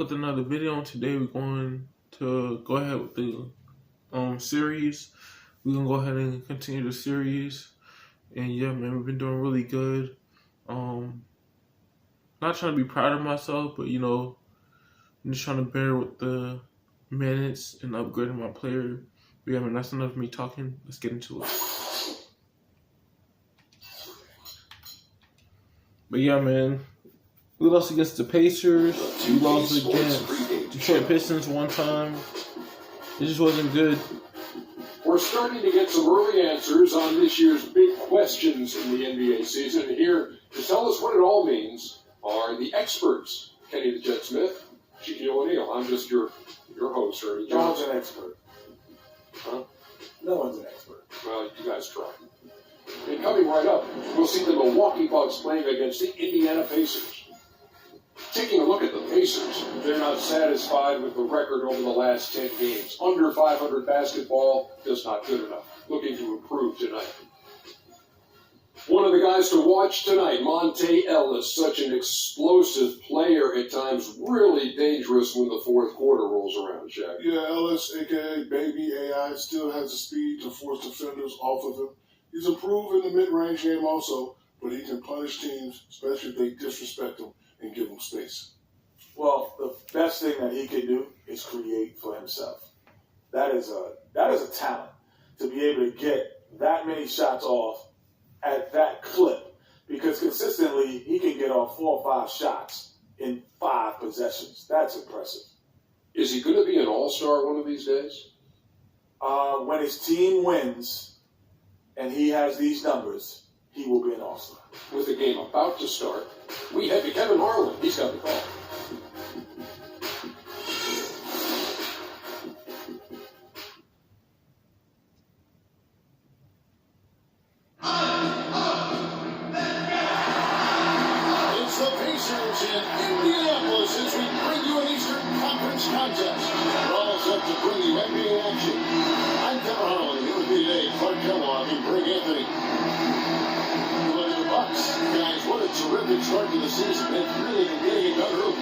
with another video. And today we're going to go ahead with the series. We're gonna go ahead and continue the series. And yeah, man, we've been doing really good. Not trying to be proud of myself, but I'm just trying to bear with the minutes and upgrading my player. But yeah, man, that's enough of me talking. Let's get into it. But yeah, man, we lost against the Pacers. We lost against Detroit Pistons one time. It just wasn't good. We're starting to get some early answers on this year's big questions in the NBA season. And here to tell us what it all means are the experts. Kenny the Jet Smith, Shaquille O'Neal. I'm just your host, Ernie No one's an expert. Huh? No one's an expert. Well, you guys try. And coming right up, we'll see the Milwaukee Bucks playing against the Indiana Pacers. Taking a look at the Pacers, they're not satisfied with the record over the last 10 games. Under 500 basketball, just not good enough. Looking to improve tonight. One of the guys to watch tonight, Monte Ellis, such an explosive player at times, really dangerous when the fourth quarter rolls around, Shaq. Yeah, Ellis, a.k.a. Baby AI, still has the speed to force defenders off of him. He's improved in the mid-range game also, but he can punish teams, especially if they disrespect him and give him space. Well, the best thing that he can do is create for himself. That is a talent to be able to get that many shots off at that clip, because consistently he can get off 4 or 5 shots in 5 possessions. That's impressive. Is he going to be an all-star one of these days? When his team wins and he has these numbers, he will be an all-star. With the game about to start, we head to Kevin Harlan. He's got the call. It's the Pacers in Indianapolis as we bring you an Eastern Conference contest. We're all set to bring you NBA action. I'm Kevin Harlan. Here with me today, Clark Kellogg and Greg Anthony. Bucks. Guys, what a terrific start to the season. They've really been getting it done early.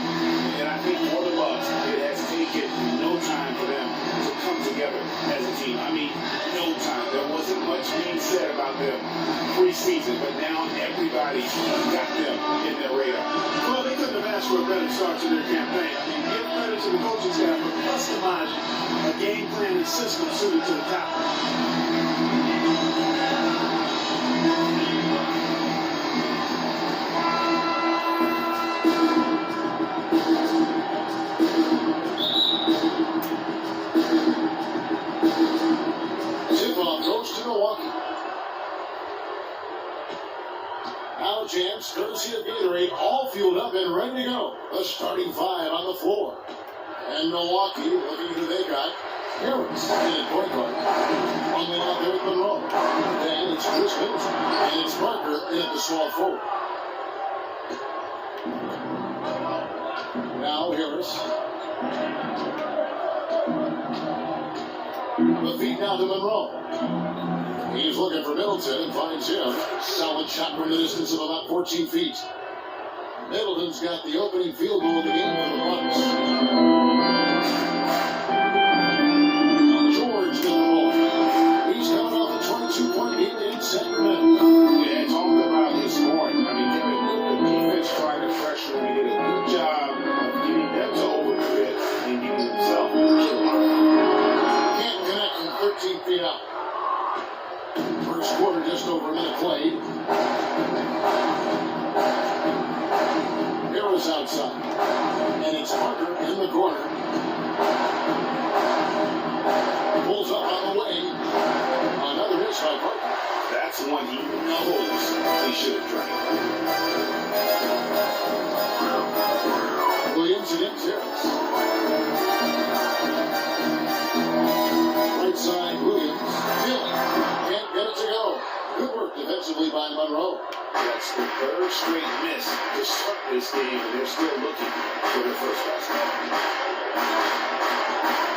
And I think for the Bucks, it has taken no time for them to come together as a team. I mean, no time. There wasn't much being said about them preseason, but now everybody's got them in their radar. Well, they couldn't have asked for a better start to their campaign. I mean, give credit to the coaching staff for customizing a game plan and system suited to the top. Now Jams, courtesy of Gatorade, all fueled up and ready to go. The starting 5 on the floor. And Milwaukee, looking who they got. Harris in at point guard. On the out there with Monroe. Then it's Chris Middleton. And it's Parker in at the small forward. Now Harris. The feed now to Monroe. He's looking for Middleton and finds him. Solid shot from the distance of about 14 feet. Middleton's got the opening field goal of the game for the Bucks. George with the ball. He's coming off a 22-point lead in Sacramento. Yeah, talk about his scoring. I mean, Kevin, the defense tried to pressure him. He did a good job of getting them to overcommit and getting himself into the line. Can't connect from 13 feet out. First quarter, just over a minute played. Harris outside. And it's Parker in the corner. Pulls up on the wing. Another miss by Parker. That's one he knows he should have drank. Williams against Harris. Right side, Williams. Philly. Can't get it to go. Good work defensively by Monroe. That's the third straight miss to start this game, and they're still looking for their first basket.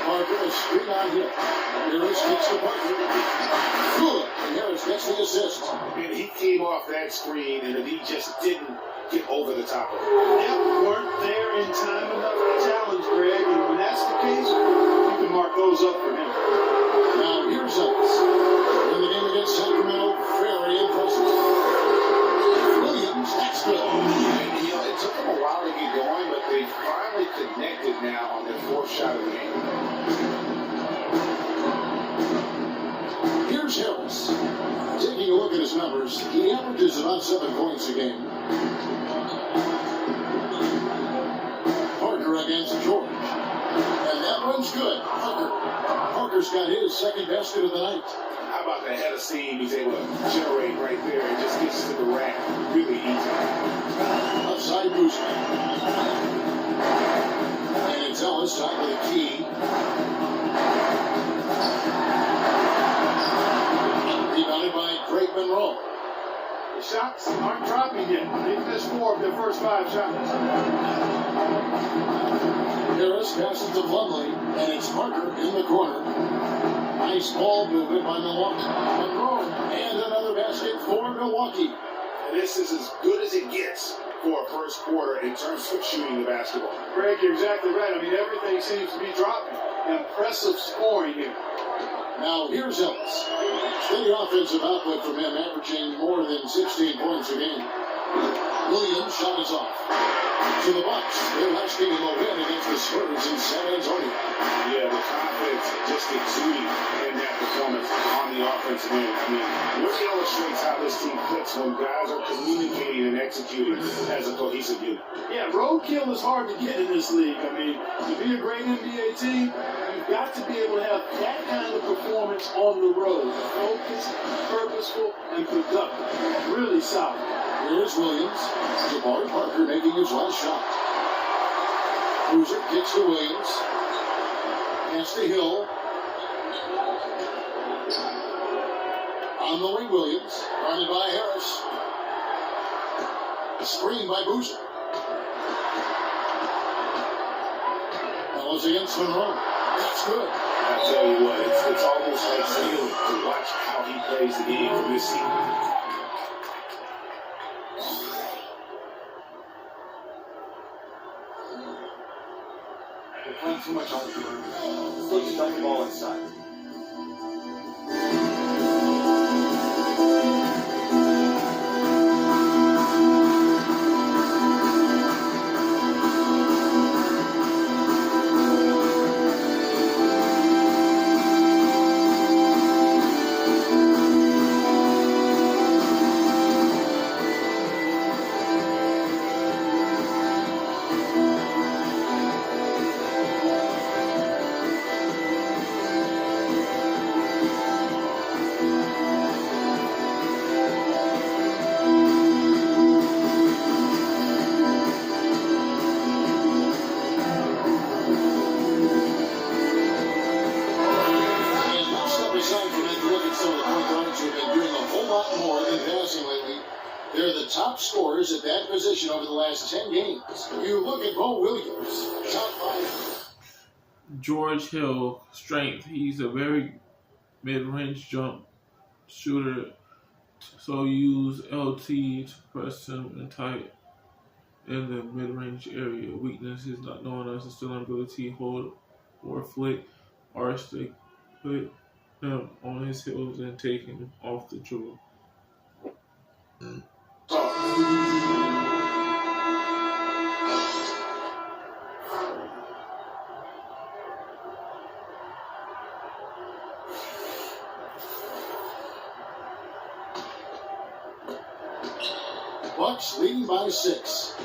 Parker is screen on him. Harris gets the Parker. Good. And Harris gets the assist. And he came off that screen, and he just didn't get over the top of it. Yep, weren't there in time enough to challenge, Greg. And when that's the case, you can mark those up for him. Now here's us. In the game against Sacramento, very impressive. Williams, that's good. And, it took them a while to get going, but they finally connected now on their fourth shot of the game. Here's Harris. Taking a look at his numbers, he averages about 7 points a game. Parker against George. And that one's good. Parker's got his second basket of the night. How about the head of steam he's able to generate right there and just gets to the rack really easy. Outside Boozer. And it's Ellis top of the key. Rebounded by Greg Monroe. The shots aren't dropping yet. They've missed 4 of their first 5 shots. Harris passes to Plumlee, and it's Parker in the corner. Nice ball movement by Milwaukee. Monroe, and another basket for Milwaukee. And this is as good as it gets for a first quarter in terms of shooting the basketball. Greg, you're exactly right. I mean, everything seems to be dropping. Impressive scoring here. Now here's Ellis. Steady offensive output from him, averaging more than 16 points a game. Williams shot is off. To the Bucks. They're asking him a win against the Spurs in San Antonio. Yeah, the confidence just exuding in that performance on the offensive end. I mean, really illustrates how this team clicks when guys are communicating and executing as a cohesive unit. Yeah, roadkill is hard to get in this league. I mean, to be a great NBA team, you've got to be able to have that kind of performance on the road. Focused, purposeful, and productive. Really solid. Here's Williams. Jabari Parker making his last shot. Boozer kicks to Williams. Pass to Hill. On the wing, Williams. Guarded by Harris. A screen by Boozer. That was against Monroe. That's good. I tell you what, it's almost like stealing to watch how he plays the game for this team. They're playing too much on the field. Let's just dump the ball inside. Scorers at that position over the last 10 games. You look at Mo Williams, top 5. George Hill, strength. He's a very mid-range jump shooter. So use LT to press him and tight in the mid-range area. Weakness is not known as a stealing ability, hold or flick, or stick. Put him on his heels and take him off the dribble. Bucks leading by 6.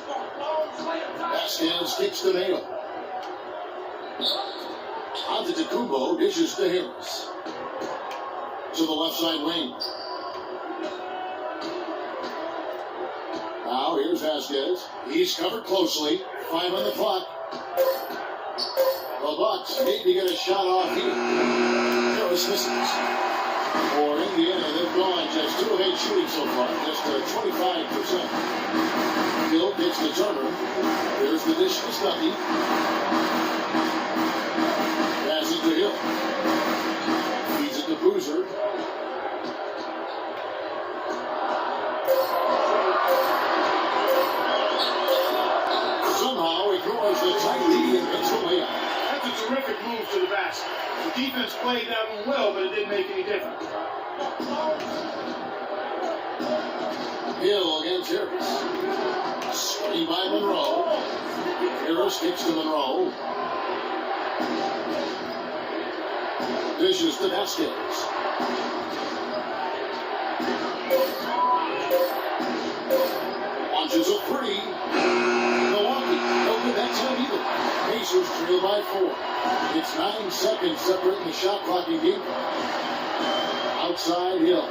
Vasquez kicks to Nail. Antetokounmpo dishes to Harris. To the left side wing. Now here's Vasquez. He's covered closely. 5 on the clock. The Bucks need to get a shot off here. Harris misses. For Indiana, they've gone just 2 of 8 shooting so far, just 25%. Hill gets the Turner. There's the dish to Stuckey. Pass it to Hill. shots. The defense played that one well, but it didn't make any difference. Hill against Harris. Screen by Monroe. Harris kicks to Monroe. Dishes to Vasquez. Launches a three. Milwaukee. No good that time either. Pacers trail by 4. It's 9 seconds separating the shot clock and game clock. Outside Hill.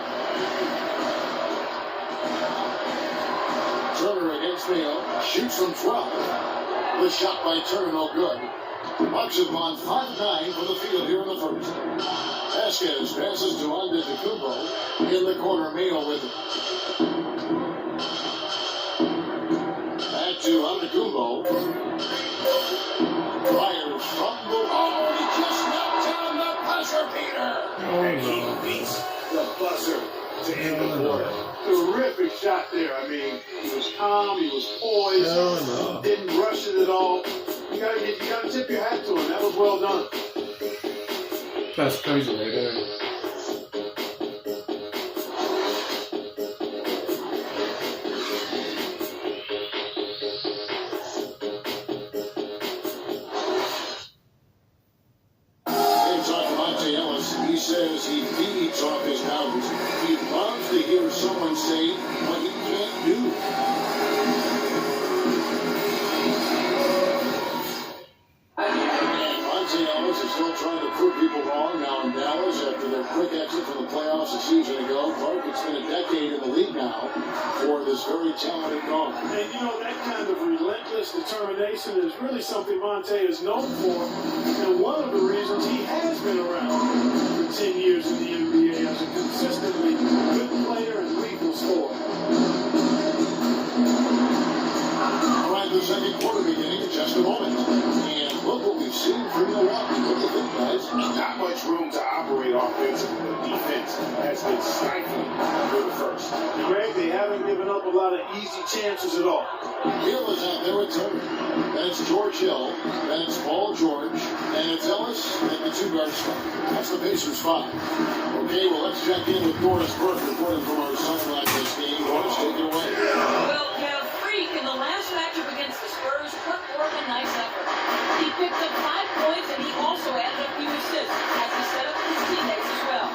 Turner against Mayo. Shoots from 12. The shot by Turner no good. Bucks have gone 5-9 for the field here in the first. Vasquez passes to Antetokounmpo. In the corner, Mayo with it. Back to Antetokounmpo. Fires from the wall. He just knocked down the buzzer beater. And he beats the buzzer to end the quarter. Terrific shot there. I mean, he was calm, he was poised, didn't rush it at all. You gotta tip your hat to him. That was well done. That's crazy right there. It's on Monte Ellis. He says he feeds off his boundaries. He loves to hear someone say what he can't do. Monte Ellis is still trying to prove people wrong now in Dallas after their quick exit from the playoffs a season ago. Clark, it's been a decade in the league now for this very talented guard. And you know, that kind of relentless determination is really something Monte is known for. And one of the reasons he has been around for 10 years in the NBA as a consistently good player and lethal scorer. All right, the second quarter beginning in just a moment. And look what we've seen from Milwaukee. What do you think, guys? Not much room to operate offensively. The defense has been stifling for the first. Greg, they haven't given up a lot of easy chances at all. Hill is out there with Turner. That's George Hill. Then it's Paul George. And it's Ellis at the 2-guard spot. That's the Pacers 5. Okay, well, let's check in with Doris Burke reporting from our sideline this game. Doris, take it away. Well, Freak in the last matchup against the Spurs put forth a nice effort. He picked up 5 points and he also added a few assists as he set up his teammates as well.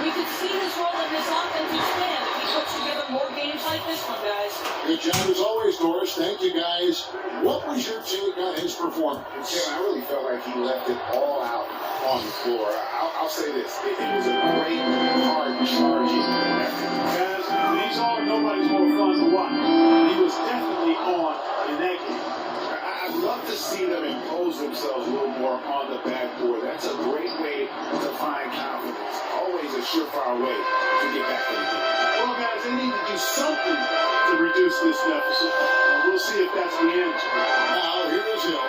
We could see his role in this offense expand if he puts together more games like this one, guys. Good job as always, Doris. Thank you, guys. What was your take on his performance? Kevin, I really felt like he left it all out on the floor. I'll say this. It was a great, hard, charging effort. Guys, these are nobody's more fun to watch. He was definitely on in that game. I'd love to see them impose themselves a little more on the backboard. That's a great way to find confidence. Always a surefire way to get back in the game. Well, guys, they need to do something to reduce this deficit. We'll see if that's the answer. Now, here is Hill.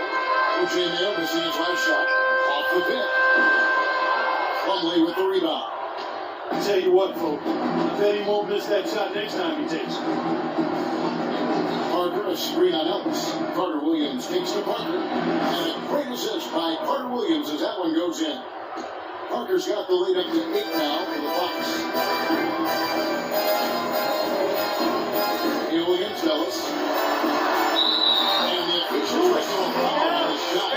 O.J. Mayo missing his last shot off the pick. Plumlee with the rebound. I tell you what, folks, I bet he won't miss that shot next time he takes it. Parker, a screen on Ellis. Carter Williams kicks to Parker. And a great assist by Carter Williams as that one goes in. Parker's got the lead up to 8 now for the Bucks. Hill against Ellis. And the officials whistle a foul on the shot.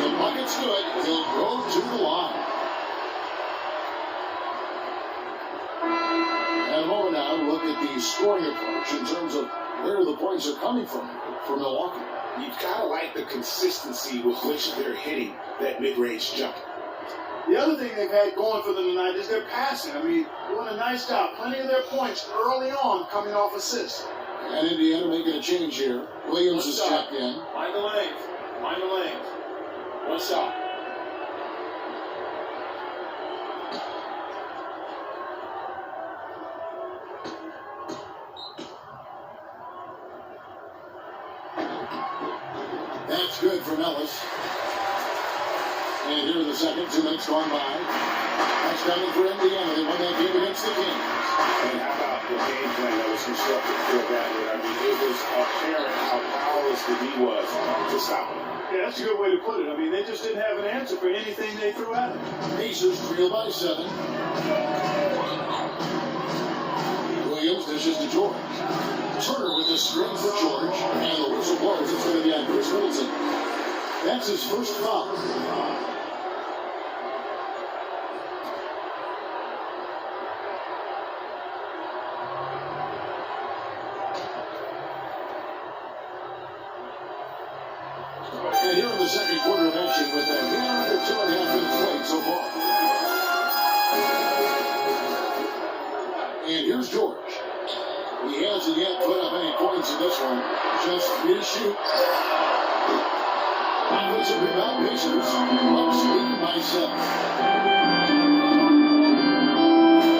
The bucket's good. He'll go to the line. And over now, look at the scoring approach in terms of where the points are coming from for Milwaukee. You've got to like the consistency with which they're hitting that mid-range jump. The other thing they've had going for them tonight is their passing. I mean, doing a nice job. Plenty of their points early on coming off assists. And Indiana making a change here. Williams is checked in. Mind the lanes. Mind the lanes. One shot. That's good from Ellis. And here in the second, 2 minutes gone by. Touchdown for Indiana. They won that game against the Kings. And how about the game plan that was constructed for that one? I mean, it was apparent how powerless the D was to stop him. Yeah, that's a good way to put it. I mean, they just didn't have an answer for anything they threw at them. Pacers trail by 7. Williams dishes to George. Turner with the string for George. And the whistle blows. It's going to be on Chris Middleton. That's his first foul. And here in the second quarter of action with that, under 2.5 minutes played so far. And here's George. He hasn't yet put up any points in this one. Just 3 to shoot. Offensive rebound, Pacers. Bucks lead by 7.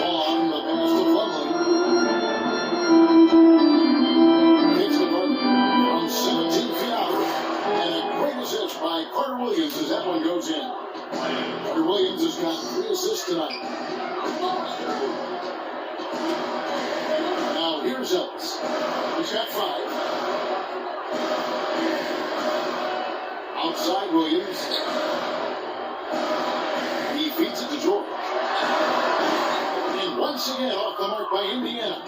On the pass to Plumlee. Takes the run from 17 feet out. And a great assist by Carter Williams as that one goes in. Carter Williams has got 3 assists tonight. Now here's Ellis. He's got 5. Outside Williams. He feeds it to George. And once again off the mark by Indiana.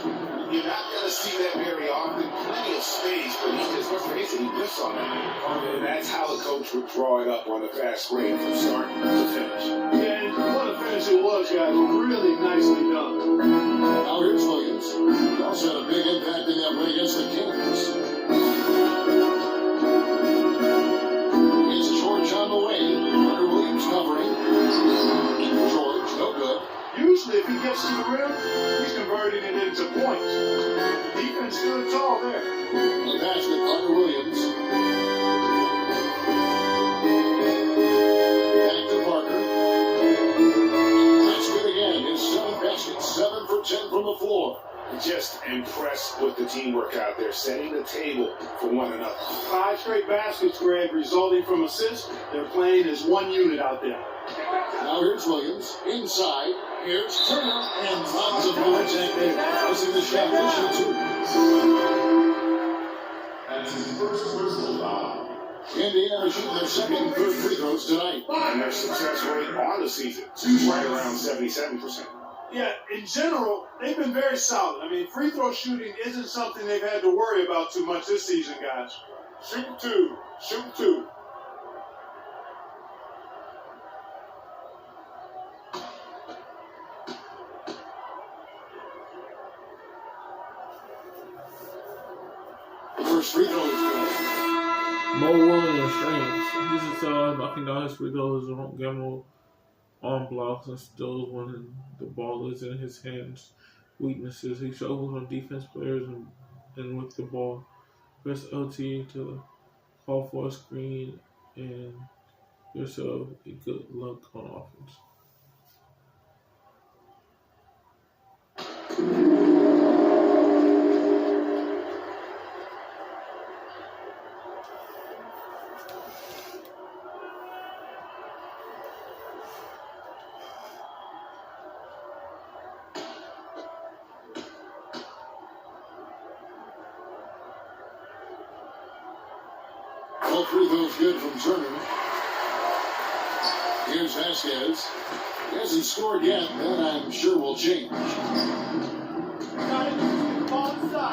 You're not going to see that very often. Plenty of space, but he just, let's face it, he missed on that. And that's how the coach would draw it up on the fast break from start to finish. Yeah, and what a finish it was, guys. Really nicely done. Now here's Williams. He also had a big impact in that win against the Kings. It's George on the way. Carter Williams covering. George, no good. Usually, if he gets to the rim, he's converting it into points. Defense stood tall there. The pass to Carter Williams. Back to Parker. That's good again. His 7 baskets, 7 for 10 from the floor. Just impressed with the teamwork out there, setting the table for one another. 5 straight baskets, Greg, resulting from assists. They're playing as one unit out there. Now here's Williams. Inside. Here's Turner. And lots of points. And missing the shot. That's his first personal foul. Indiana shooting their second and third free throws tonight. And their success rate on the season is right around 77%. Yeah, in general, they've been very solid. I mean, free throw shooting isn't something they've had to worry about too much this season, guys. Shoot 2. Shoot 2. The first free throw is good. Mo Williams strengths. He's just knocking down his free throws, gamble on blocks and steals when the ball is in his hands. Weaknesses. He struggles on defense players and with the ball. Press LT to call for a screen and yourself a good look on offense. All three throws good from Turner. Here's Vasquez. He hasn't scored yet. That I'm sure will change.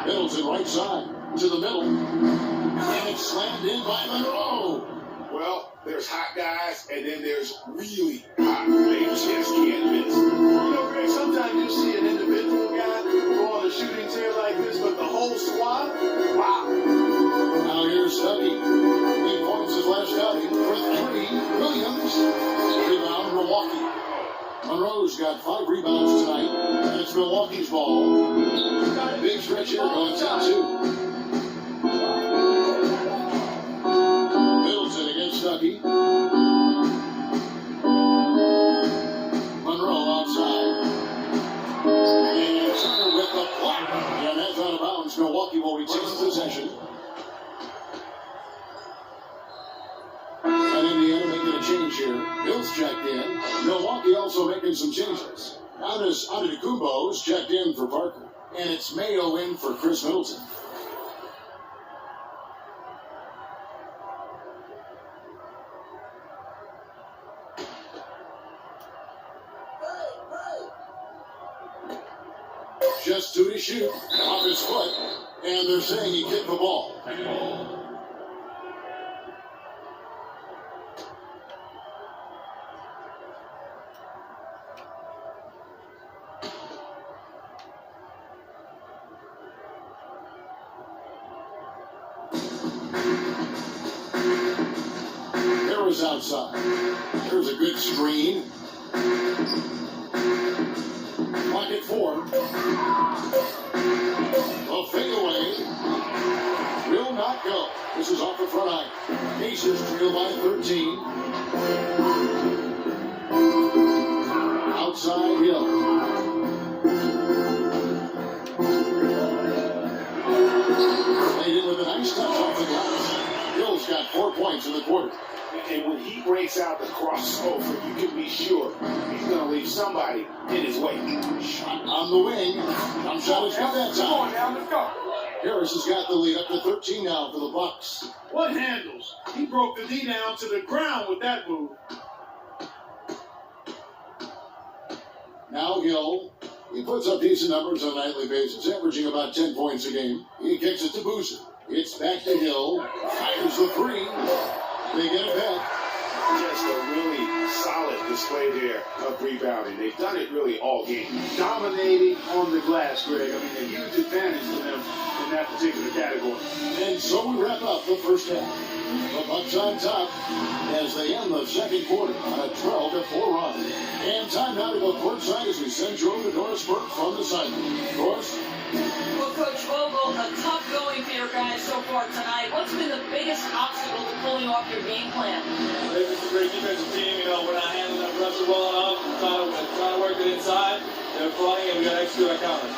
Middleton right side to the middle. And it's slammed in by Monroe. Well, there's hot guys, and then there's really hot. They just can't miss. You know, Greg, sometimes you see an individual guy go on a shooting tear like this, but the whole squad, wow. Now here's Stuckey. He points his last outing for 3. Williams. Rebound, Milwaukee. Monroe's got 5 rebounds tonight. And it's Milwaukee's ball. Big stretch here going down 2. Middleton against Stuckey. Monroe outside. And Turner with the block. And that's out of bounds. Milwaukee will retain possession. And Indiana making a change here. Bill's checked in. Milwaukee also making some changes. Giannis Antetokounmpo is checked in for Parker. And it's Mayo in for Chris Middleton. Just 2 to shoot, off his foot, and they're saying he kicked the ball. Harris outside. There's a good screen. Pocket 4. A fadeaway will not go. This is off the front eye. Pacers trail by 13. Outside Hill. Played in with a nice touch off the glass. Hill's got 4 points in the quarter. And when he breaks out the crossover, you can be sure he's going to leave somebody in his way. Shot on the wing. Jump shot is good that time. Now, let's go. Harris has got the lead up to 13 now for the Bucks. What handles? He broke the D down to the ground with that move. Now Hill. He puts up decent numbers on a nightly basis, averaging about 10 points a game. He kicks it to Boozer. It's back to Hill. Fires the 3. They get it back. Just a really solid display there of rebounding. They've done it really all game. Dominating on the glass, Greg. I mean, a huge advantage for them in that particular category. And so we wrap up the first half. The Bucks on top as they end the second quarter on a 12-4 run. And time now to go courtside as we send Joe to Doris Burke from the sideline. Doris? Well, Coach Vogel, a tough going for your guys so far tonight. What's been the biggest obstacle to pulling off your game plan? This is a great defensive team. You know, we're not handling that pressure well enough. We're trying to work it inside. They're flying, and we got to execute our counters.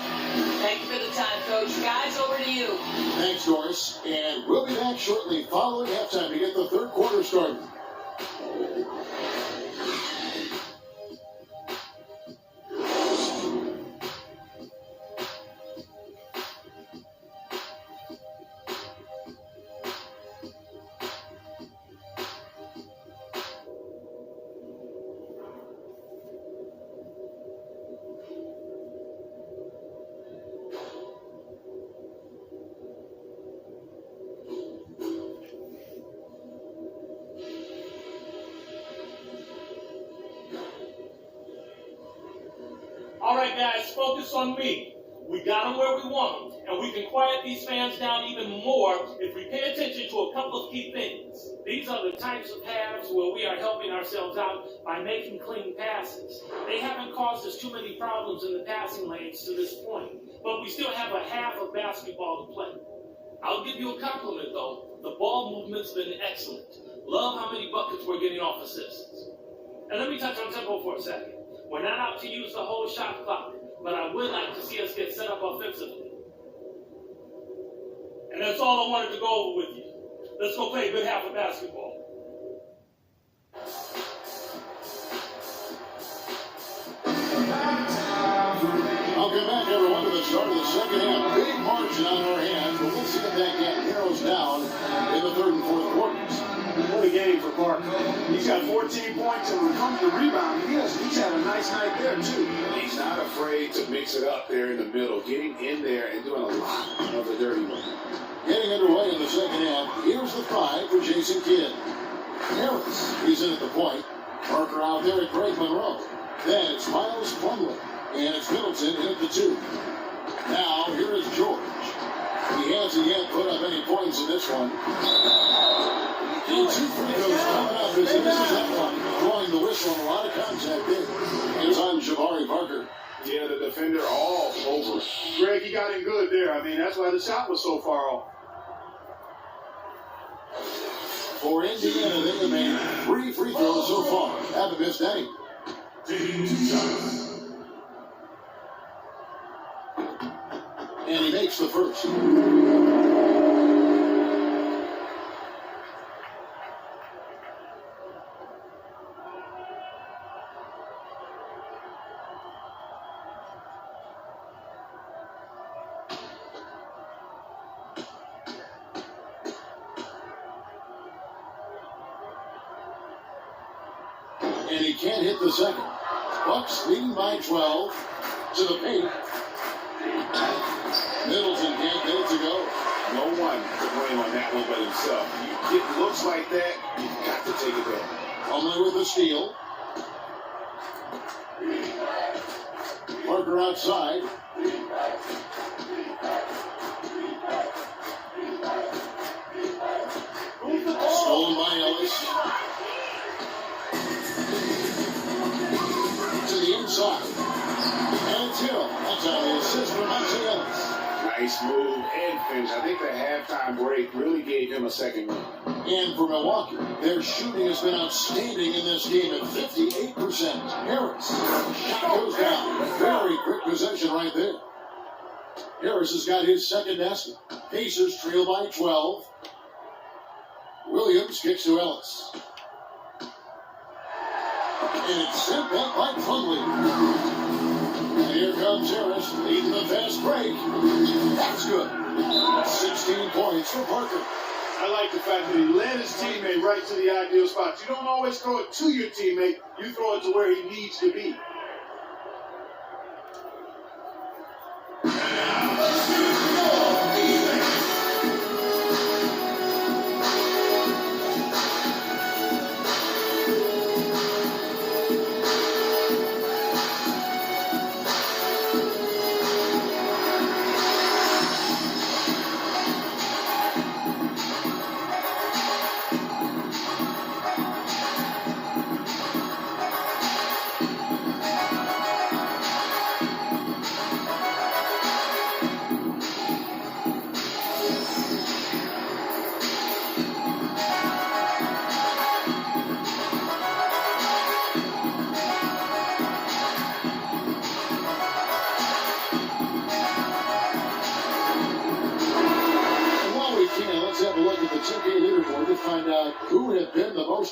Thank you for the time, Coach. Guys, over to you. Thanks, Doris. And we'll be back shortly following halftime to get the third quarter started. All right, guys, focus on me. We got them where we want them, and we can quiet these fans down even more if we pay attention to a couple of key things. These are the types of halves where we are helping ourselves out by making clean passes. They haven't caused us too many problems in the passing lanes to this point, but we still have a half of basketball to play. I'll give you a compliment, though. The ball movement's been excellent. Love how many buckets we're getting off assists. And let me touch on tempo for a second. We're not out to use the whole shot clock, but I would like to see us get set up offensively. And that's all I wanted to go over with you. Let's go play a good half of basketball. Welcome back, everyone, to the start of the second half. Big margin on our hands, but we'll see if that gap narrows down in the third and fourth quarters. What a game for Parker. He's got 14 points, and when it comes to rebounding, he's had a nice night there, too. He's not afraid to mix it up there in the middle, getting in there and doing a lot of the dirty work. Getting underway in the second half, here's the 5 for Jason Kidd. Harris, he's in at the point. Parker out there at Greg Monroe. Then it's Miles Plumlee, and it's Middleton in at the 2. Now, here is George. He hasn't yet put up any points in this one. And 2 free throws coming up as this is that one. Blowing the whistle and a lot of contact there. It's on Jabari Parker. Yeah, the defender all over. Greg, he got in good there. I mean, that's why the shot was so far off. For Indiana, they have made 3 free throws so far. Haven't missed any. Taking 2 shots. And he makes the first. And he can't hit the second. Bucks leading by 12 to the paint. Middleton can't get it to go. No one to blame on that one but himself. You get looks like that, you've got to take it there. Only with the steal. Parker outside. Stolen by Ellis. To the inside. And it's Hill. That's how the assist from Monte Ellis. Nice move and finish. I think the halftime break really gave him a second win. And for Milwaukee, their shooting has been outstanding in this game at 58%. Harris. Shot goes down. Very quick possession right there. Harris has got his second basket. Pacers trail by 12. Williams kicks to Ellis. And it's sent back by Plumlee. And here comes Harris, leading the fast break. That's good. 16 points for Parker. I like the fact that he led his teammate right to the ideal spot. You don't always throw it to your teammate. You throw it to where he needs to be.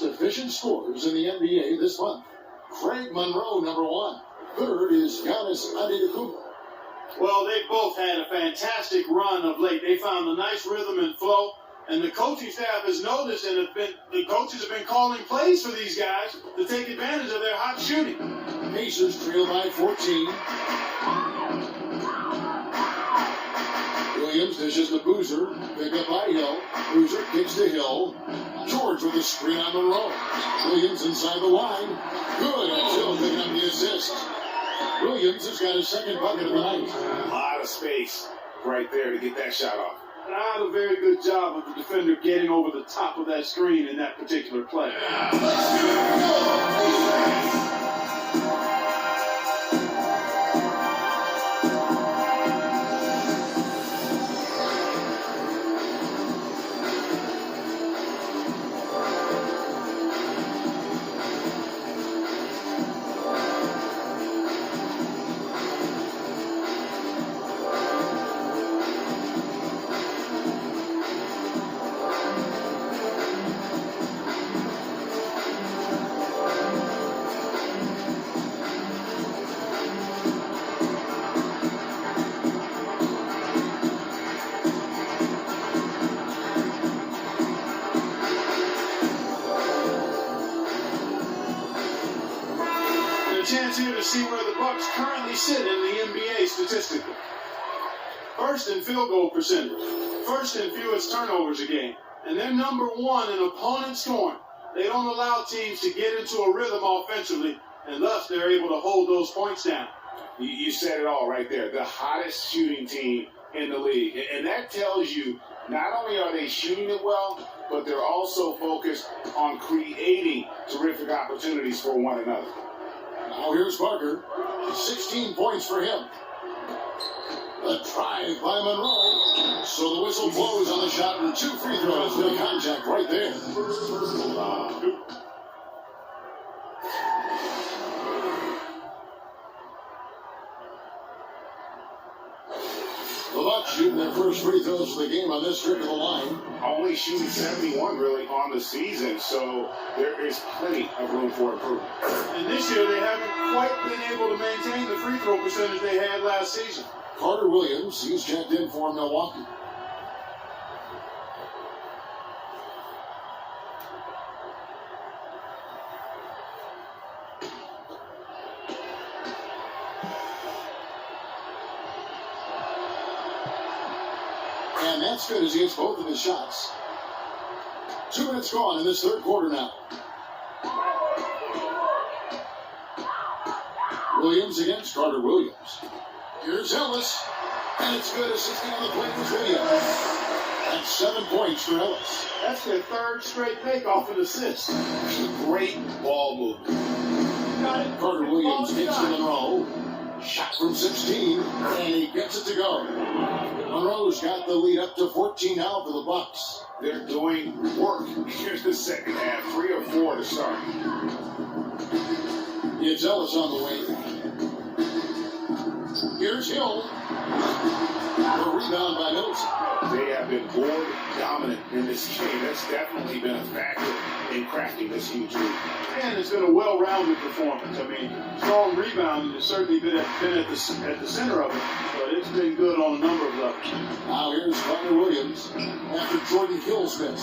Efficient scorers in the NBA this month. Craig Monroe, number 1. Third is Giannis Antetokounmpo. Well, they both had a fantastic run of late. They found a nice rhythm and flow, and the coaching staff has noticed, and the coaches have been calling plays for these guys to take advantage of their hot shooting. Pacers trail by 14. Williams dishes to Boozer. Pick up by Hill. Boozer kicks to Hill. George with a screen on Monroe. Williams inside the line. Good. And Hill picking up the assist. Williams has got his second bucket of the night. A lot of space right there to get that shot off. Not a very good job of the defender getting over the top of that screen in that particular play. Chance here to see where the Bucks currently sit in the NBA statistically. First in field goal percentage, first in fewest turnovers a game, and they're number 1 in opponent scoring. They don't allow teams to get into a rhythm offensively, and thus they're able to hold those points down. You said it all right there. The hottest shooting team in the league. And that tells you not only are they shooting it well, but they're also focused on creating terrific opportunities for one another. Now here's Parker. 16 points for him. A drive by Monroe. So the whistle blows on the shot and 2 free throws for the contact right there. The Bucks shooting their first free throws for the game on this trip of the line. Only shooting 71 really on the season, so there is plenty of room for improvement. And this year they haven't quite been able to maintain the free throw percentage they had last season. Carter Williams, he's checked in for Milwaukee. And that's good as he hits both of his shots. 2 minutes gone in this third quarter now. Williams against Carter Williams. Here's Ellis. And it's good. Assisting on the play was Williams. That's 7 points for Ellis. That's their third straight make-off and assist. Great ball movement. Got it. Carter Williams takes to Monroe. Shot from 16, and he gets it to go. Monroe's got the lead up to 14 now for the Bucks. They're doing work. Here's the second half. 3 or 4 to start. It's Ellis on the wing. Here's Hill. A rebound by Middleton. They have been board dominant in this game. That's definitely been a factor in crafting this huge lead. And it's been a well-rounded performance. I mean, strong rebounding has certainly been at the center of it, but it's been good on a number of levels. Now here's Carter Williams after Jordan Hill's miss.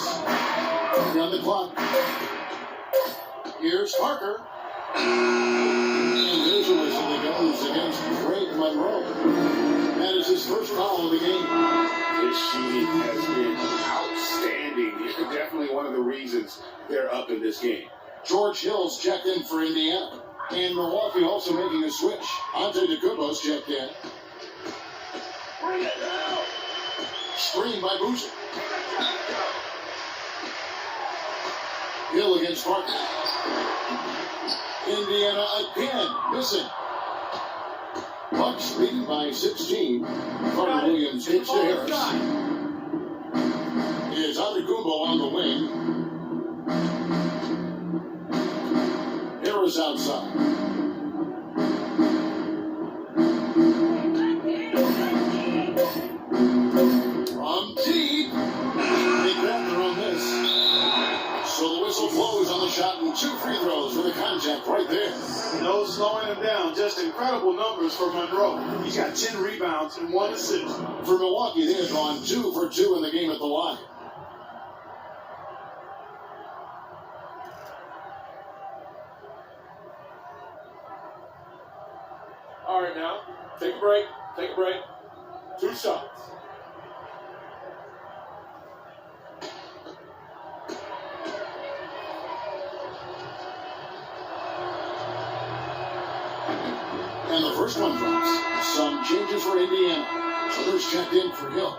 Run the clock. Here's Parker. And there's a whistle that goes against Greg Monroe. That is his first foul of the game. His shooting has been outstanding. It's definitely one of the reasons they're up in this game. George Hill's checked in for Indiana. And Milwaukee also making a switch. Antetokounmpo's checked in. Screen by Boozer. Hill against Parker. Indiana again missing. Bucks leading by 16. Carter Williams takes to Harris. Is Antetokounmpo on the wing. Harris outside. From deep. Big Raptor on this. So the whistle blows on the shot and 2 free throws for the contact right there. No slowing him down. Just incredible numbers for Monroe. He's got 10 rebounds and 1 assist. For Milwaukee, they have gone 2 for 2 in the game at the line. All right, now, take a break. 2 shots. And the first one drops. Some changes for Indiana. Summers checked in for Hill.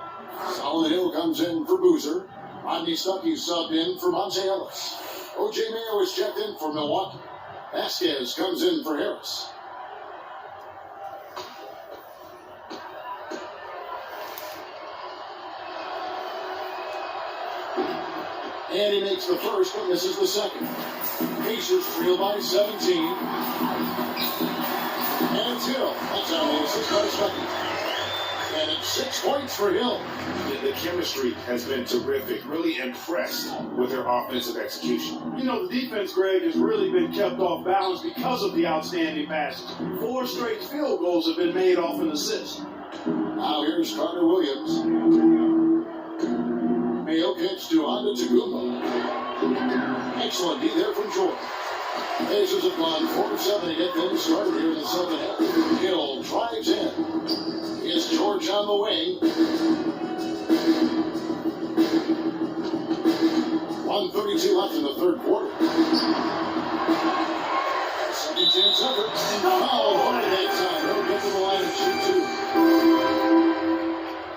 Solomon Hill comes in for Boozer. Rodney Stuckey subbed in for Monte Ellis. O.J. Mayo is checked in for Milwaukee. Vasquez comes in for Harris. And he makes the first, but misses the second. Pacers trail by 17. And it's Hill. That's how it is. 6 by Stuckey. And it's 6 points for Hill. The chemistry has been terrific. Really impressed with their offensive execution. You know, the defense, Greg, has really been kept off balance because of the outstanding passes. 4 straight field goals have been made off an assist. Now here's Carter Williams. Mayo kicks to Antetokounmpo. Excellent D there from Jordan. Pacers have gone 4-7 to get them started here in the second half. Hill drives in. Is George on the wing. 1:32 left in the third quarter. Second chance effort. Foul hard that time. He'll get to the line and shoot 2.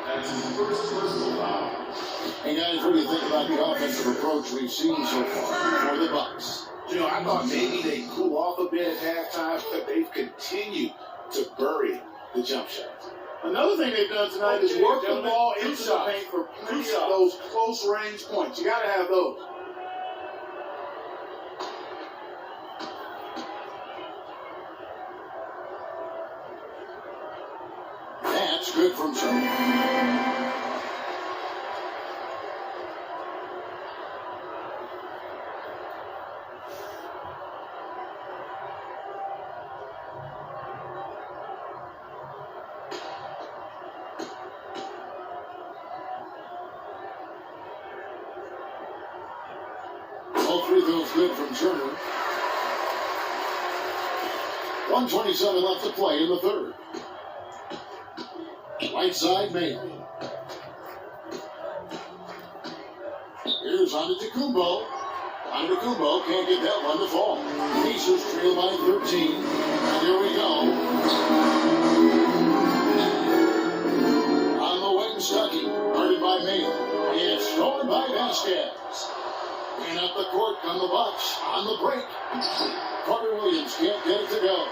That's his first personal foul. And guys, what do you think about the offensive approach we've seen so far for the Bucks? You know, I thought maybe they'd cool off a bit at halftime, but they've continued to bury the jump shots. Another thing they've done tonight is work the ball into the paint for plenty of those close range points. You got to have those. That's good from Sherman. All 3 throws good from Turner. 1:27 left to play in the third. Right side, Mayo. Spurs on to Kumbo. Antetokounmpo can't get that one to fall. Pacers trail by 13. And here we go. On the wing, Stuckey, guarded by Mayo. And stolen by Vasquez. And up the court come the Bucks on the break. Carter Williams can't get it to go.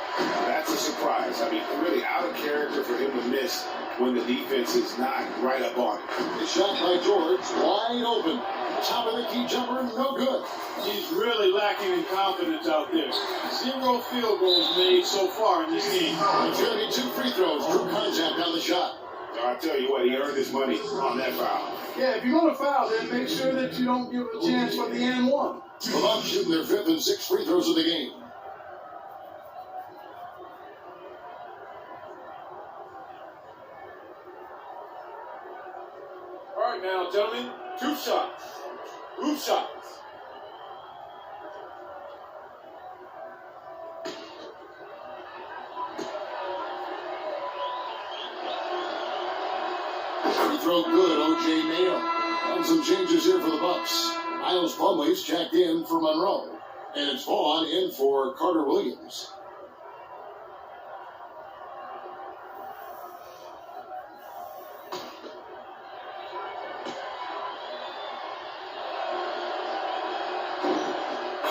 That's a surprise. I mean, really out of character for him to miss when the defense is not right up on it. The shot by George, wide open. Top of the key jumper, no good. He's really lacking in confidence out there. 0 field goals made so far in this game. It's going to be 2 free throws. Drew contact on the shot. I tell you what, he earned his money on that foul. Yeah, if you're going to foul, then make sure that you don't give a chance for the and one. The Bucks shooting their 5th and 6th free throws of the game. All right, now, gentlemen, 2 shots. Group shots. Free throw good, O.J. Mayo. And some changes here for the Bucks. Miles Plumlee's checked in for Monroe. And it's Vaughn in for Carter Williams.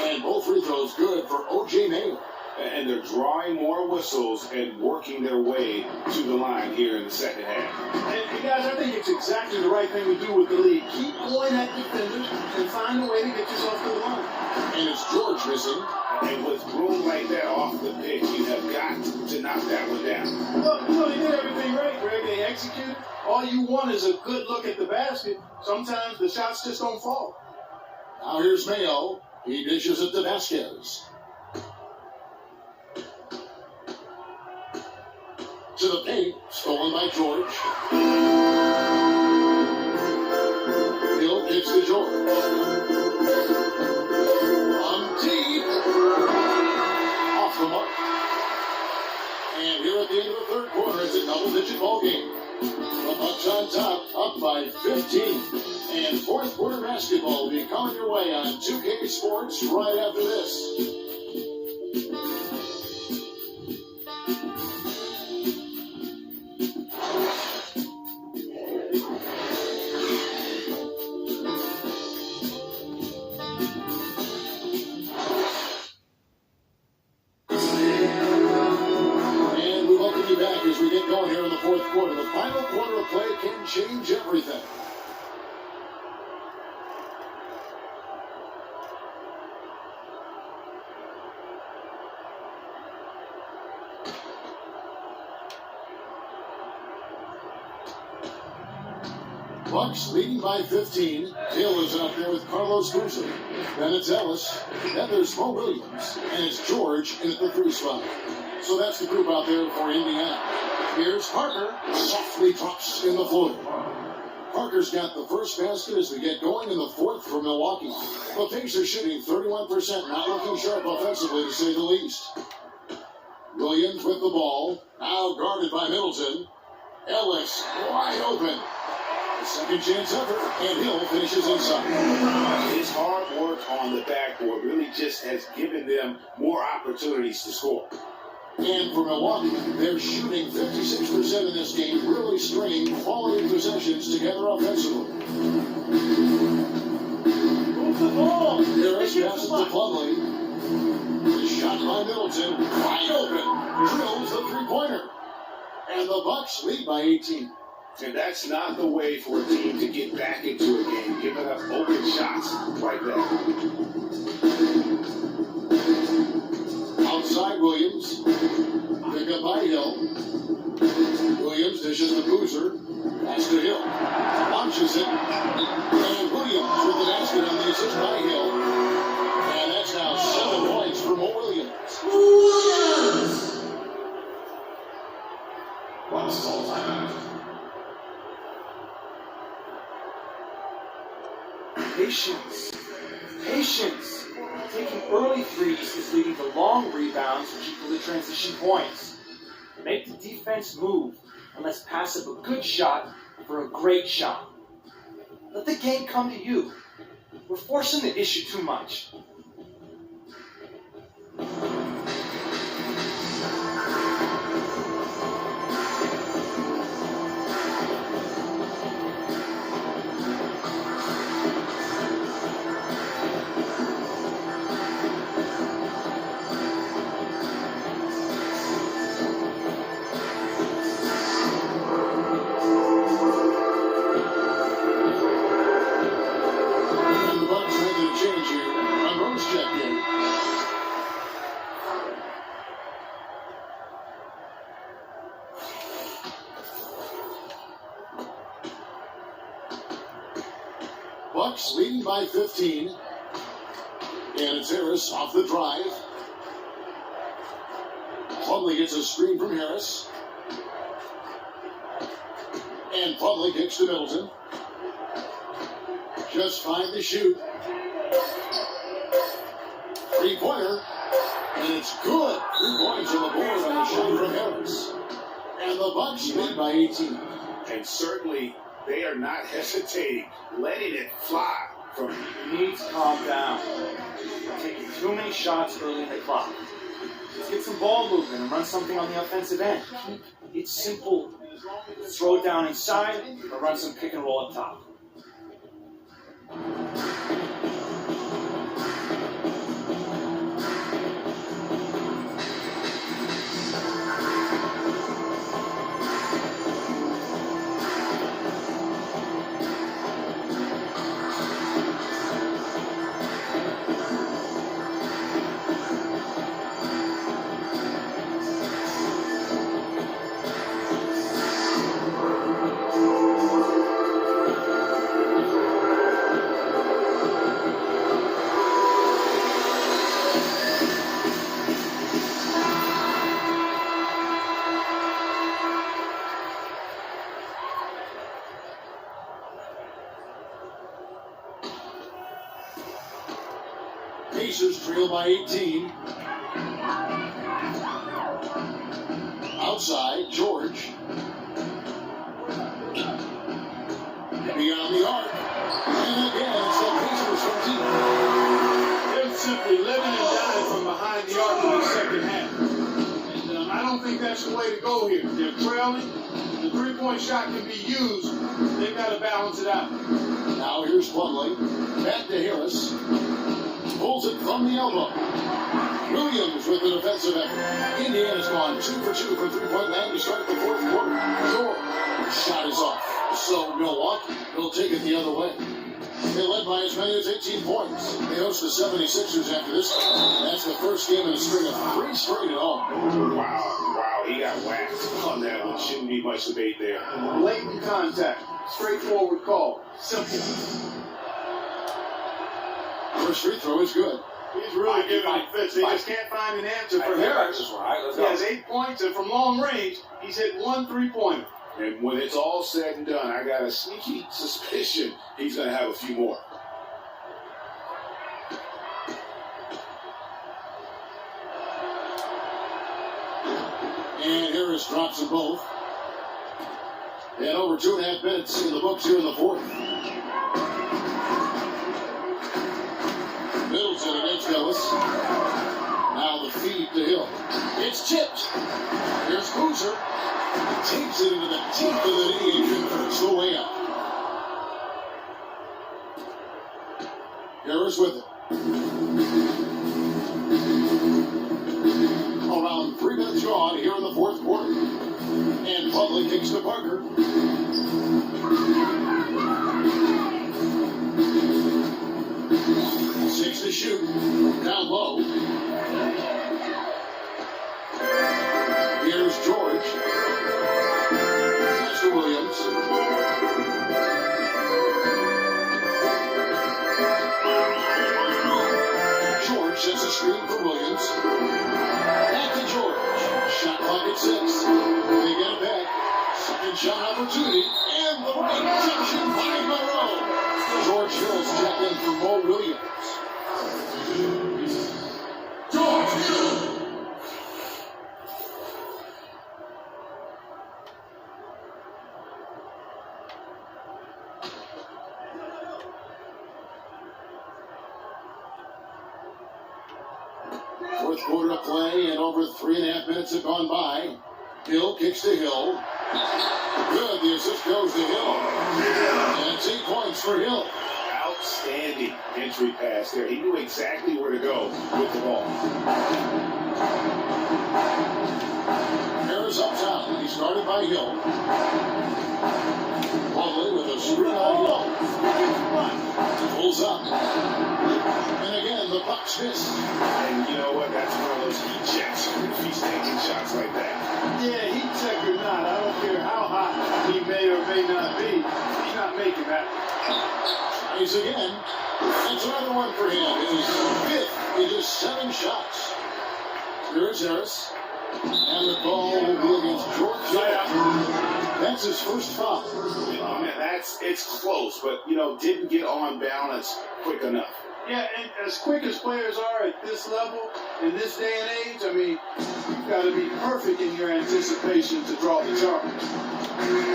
And both free throws good for O.J. Mayo. And they're drawing more whistles and working their way to the line here in the second half. And guys, I think it's exactly the right thing to do with the league. Keep going at defenders and find a way to get yourself to the line. And it's George missing. And with room like that off the pick, you have got to knock that one down. Well, they did everything right, Greg. They executed. All you want is a good look at the basket. Sometimes the shots just don't fall. Now here's Mayo. He dishes it to Vasquez. To the paint, stolen by George. Hill kicks to George. On deep. Off the mark. And here at the end of the third quarter, it's a double-digit ball game. The Bucks on top, up by 15. And fourth quarter basketball will be coming your way on 2K Sports right after this. Quarter. The final quarter of play can change everything. Bucks leading by 15. Hill is out there with Carlos Boozer. Then it's Ellis. Then there's Mo Williams. And it's George in at the 3 spot. So that's the group out there for Indiana. Here's Parker, softly drops in the floor. Parker's got the first basket as we get going in the fourth for Milwaukee. The Pacers shooting 31%, not looking sharp offensively to say the least. Williams with the ball, now guarded by Middleton. Ellis wide open. The second chance effort, and Hill finishes inside. His hard work on the backboard really just has given them more opportunities to score. And for Milwaukee, they're shooting 56% in this game, really stringing quality possessions together offensively. Move the ball. Harris passes to Plumlee. The shot by Middleton, wide open, drills the three-pointer. And the Bucks lead by 18. And that's not the way for a team to get back into a game, giving up open shots like that. Outside Williams, pick up by Hill. Williams dishes to Boozer, pass to Hill, launches it, and Williams with the basket on the assist by Hill. And that's now 7 points for Mo Williams. Bucks call timeout. Patience. Taking early threes is leading to long rebounds, which equal to transition points. Make the defense move, and let's pass up a good shot for a great shot. Let the game come to you. We're forcing the issue too much. And the Bucks making a change here. Monroe's checked in. Bucks leading by 15. And it's Harris off the drive. Plumlee gets a screen from Harris. And Plumlee kicks to Middleton. Just 5 to shoot. Three-pointer. And it's good. 3 points on the board on the shot from Harris. And the Bucks lead by 18. And certainly they are not hesitating, letting it fly from You need to calm down. You're taking too many shots early in the clock. Let's get some ball movement and run something on the offensive end. It's simple. Throw it down inside or run some pick and roll up top. Pacers trail by 18. Outside, George. Beyond the arc. And again, it's the Pacers from deep. They're simply living and dying from behind the arc in the second half. And I don't think that's the way to go here. They're trailing. The three-point shot can be used. They've got to balance it out. Now here's Plumlee. Back to Harris. Pulls it from the elbow. Williams with the defensive effort. Indiana's gone 2 for 2 from three-point land to start the fourth quarter. George. Shot is off. So Milwaukee will take it the other way. They led by as many as 18 points. They host the 76ers after this. That's the first game in a string of 3 straight at home. Wow, he got whacked on that one. Shouldn't be much debate there. Blatant contact. Straightforward call. Simple. First free throw is good. He's really giving it fits. They just can't find an answer for Harris. He has 8 points, and from long range, he's hit 1 3-pointer. And when it's all said and done, I got a sneaky suspicion he's going to have a few more. And Harris drops them both. And over 2.5 minutes in the books here in the fourth. Middleton against Ellis. Now the feed to Hill. It's chipped. Here's Boozer. Takes it into the teeth of the knee and converts the way up. Harris with it. Around 3 minutes gone here in the fourth quarter. And Plumlee kicks to Parker. Six to shoot. Down low. Here's George. Pass to Williams. George sets a screen for Williams. Back to George. Shot clock at 6. They get it back. Second shot opportunity. And the rejection by Monroe. George Hill's checked in for Mo Williams. George Hill. Fourth quarter of play, and over 3.5 minutes have gone by. Hill kicks to Hill. Good, the assist goes to Hill. And it's 8 points for Hill. Outstanding entry pass there. He knew exactly where to go with the ball. Harris up top. He's guarded by Hill. Lovely with a screen on Hill. Pulls up. And again, the Bucks miss. And you know what? That's one of those heat checks if he's taking shots like that. Yeah, heat check or not, I don't care how hot he may or may not be. He's not making that. Tries again. That's another one for him. His fifth in just 7 shots. Here's Harris. And the ball will be against George Hill. That's his first foul. Oh, man, it's close, but, didn't get on balance quick enough. Yeah, and as quick as players are at this level, in this day and age, I mean, you've got to be perfect in your anticipation to draw the charge.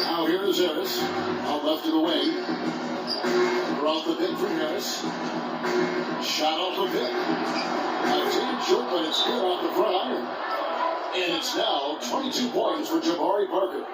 Now here is Harris, out left of the wing. Off the pick for Harris. Shot off the pick. Taken short, but it's good off the front iron. And it's now 22 points for Jabari Parker.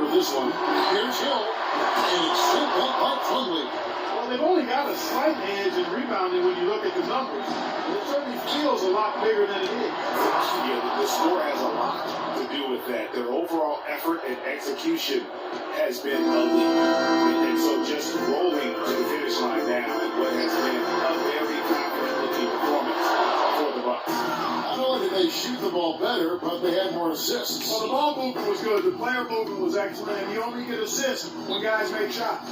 This one. Here's Hill. And it's sent back by Plumlee. Well, they've only got a slight edge in rebounding when you look at the numbers. It certainly feels a lot bigger than it is. Yeah, the score has a lot to do with that. Their overall effort and execution has been elite. And so just rolling to the finish line now in what has been a very confident-looking performance for the Bucks. Not only did they shoot the ball better, but they had more assists. Well, the ball movement was good. The player movement was excellent. And you only get assists when guys make shots.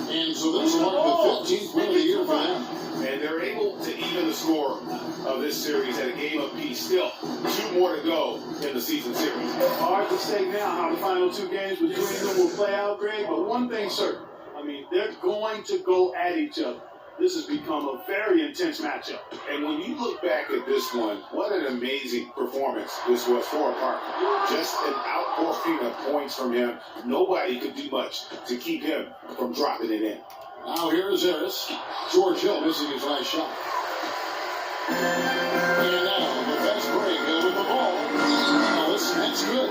And so this marked the 15th win of the year for them. And they're able to even the score of this series at a game apiece. Still, 2 more to go in the season series. Hard to say now how the final 2 games between them will play out, Greg, but one thing's certain. I mean, they're going to go at each other. This has become a very intense matchup. And when you look back at this one, what an amazing performance this was for Parker. Just an outpouring of points from him. Nobody could do much to keep him from dropping it in. Now here's Harris. George Hill missing his last shot. And now the fast break with the ball. Now listen, that's good.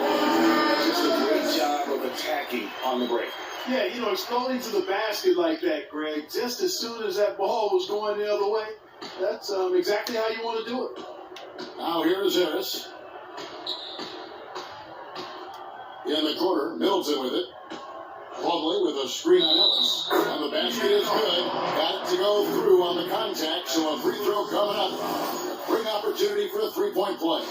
Just a great job of attacking on the break. Yeah, exploding to the basket like that, Greg, just as soon as that ball was going the other way, that's exactly how you want to do it. Now here's Harris. In the corner, Middleton with it. Plumlee with a screen on Ellis. And the basket is good. Got it to go through on the contact, so a free throw coming up. A great opportunity for a 3-point play.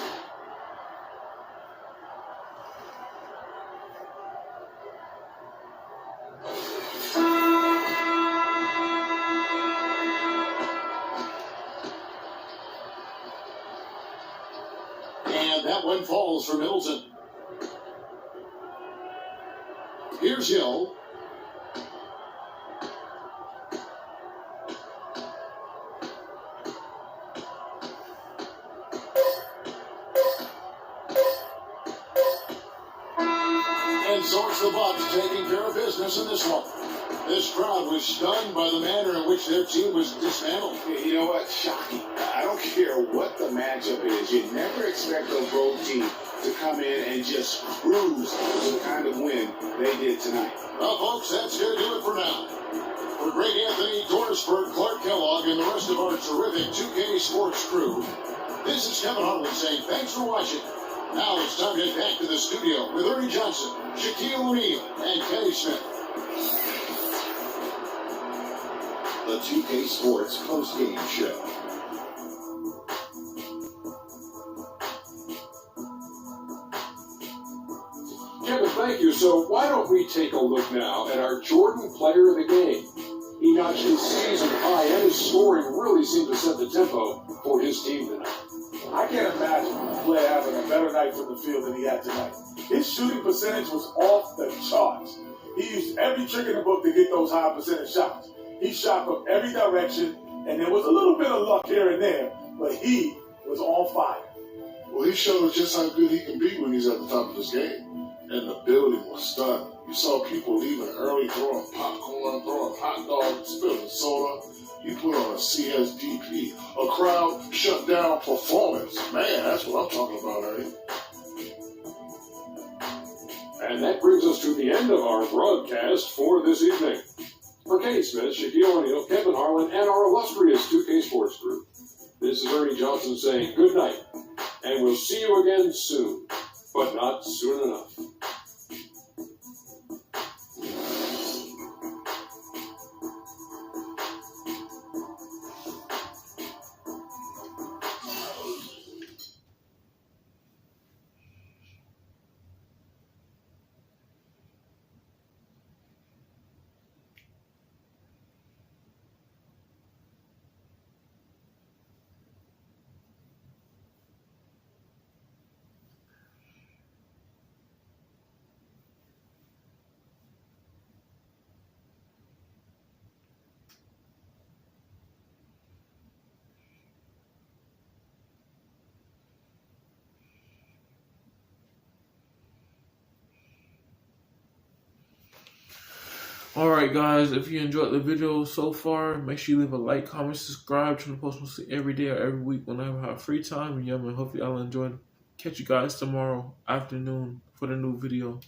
And that one falls for Middleton. Here's Hill. And so it's the Bucks taking care of business in this one. This crowd was stunned by the manner in which their team was dismantled. You know what? Shocking. I don't care what the matchup is. You never expect a road team to come in and just cruise to the kind of win they did tonight. Well, folks, that's going to do it for now. For Greg Anthony, Dorisberg, Clark Kellogg, and the rest of our terrific 2K Sports crew, this is Kevin Harlan saying thanks for watching. Now it's time to head back to the studio with Ernie Johnson, Shaquille O'Neal, and Kenny Smith. The 2K Sports post-game show. Kevin, thank you. So why don't we take a look now at our Jordan player of the game? He notched his season high, and his scoring really seemed to set the tempo for his team tonight. I can't imagine a player having a better night from the field than he had tonight. His shooting percentage was off the charts. He used every trick in the book to get those high percentage shots. He shot from every direction, and there was a little bit of luck here and there, but he was on fire. Well, he showed us just how good he can be when he's at the top of his game. And the building was stunned. You saw people leaving early, throwing popcorn, throwing hot dogs, spilling soda. He put on a CSDP, a crowd shut down performance. Man, that's what I'm talking about, Ernie. And that brings us to the end of our broadcast for this evening. For Kenny Smith, Shaquille O'Neal, Kevin Harlan, and our illustrious 2K Sports group, this is Ernie Johnson saying good night, and we'll see you again soon, but not soon enough. Alright guys, if you enjoyed the video so far, make sure you leave a like, comment, subscribe. Trying to post mostly every day or every week whenever I have free time. And hopefully I'll enjoy it. Catch you guys tomorrow afternoon for the new video.